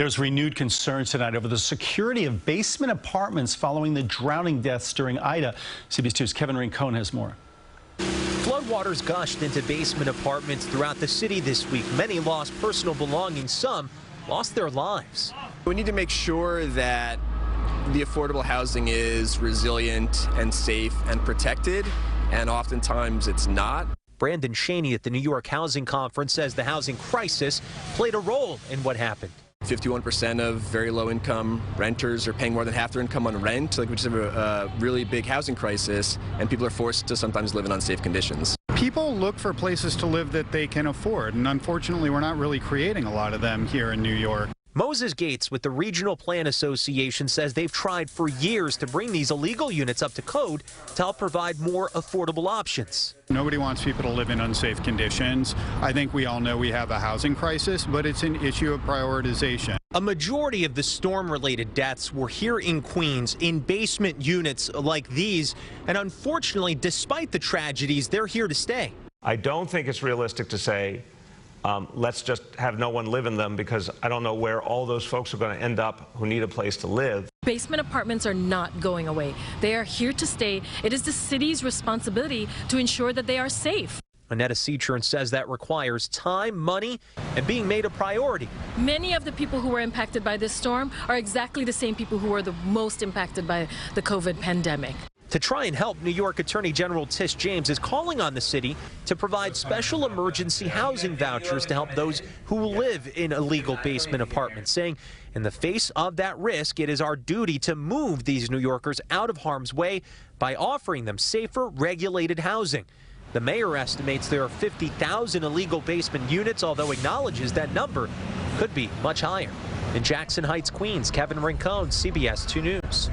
There's renewed concern tonight over the security of basement apartments following the drowning deaths during Ida. CBS 2's Kevin Rincon has more. Floodwaters gushed into basement apartments throughout the city this week. Many lost personal belongings. Some lost their lives. We need to make sure that the affordable housing is resilient and safe and protected, and oftentimes it's not. Brandon Shaney at the New York Housing Conference says the housing crisis played a role in what happened. 51% of very low-income renters are paying more than half their income on rent, which is a really big housing crisis, and people are forced to sometimes live in unsafe conditions. People look for places to live that they can afford, and unfortunately we're not really creating a lot of them here in New York. Moses Gates with the Regional Plan Association says they've tried for years to bring these illegal units up to code to help provide more affordable options. Nobody wants people to live in unsafe conditions. I think we all know we have a housing crisis, but it's an issue of prioritization. A majority of the storm-related deaths were here in Queens in basement units like these, and unfortunately, despite the tragedies, they're here to stay. I don't think it's realistic to say let's just have no one live in them, because I don't know where all those folks are going to end up who need a place to live. Basement apartments are not going away. They are here to stay. It is the city's responsibility to ensure that they are safe. Annetta Seachern says that requires time, money, and being made a priority. Many of the people who were impacted by this storm are exactly the same people who were the most impacted by the COVID pandemic. To try and help, New York Attorney General Tish James is calling on the city to provide special emergency housing vouchers to help those who live in illegal basement apartments, saying in the face of that risk, it is our duty to move these New Yorkers out of harm's way by offering them safer, regulated housing. The mayor estimates there are 50,000 illegal basement units, although acknowledges that number could be much higher. In Jackson Heights, Queens, Kevin Rincon, CBS 2 News.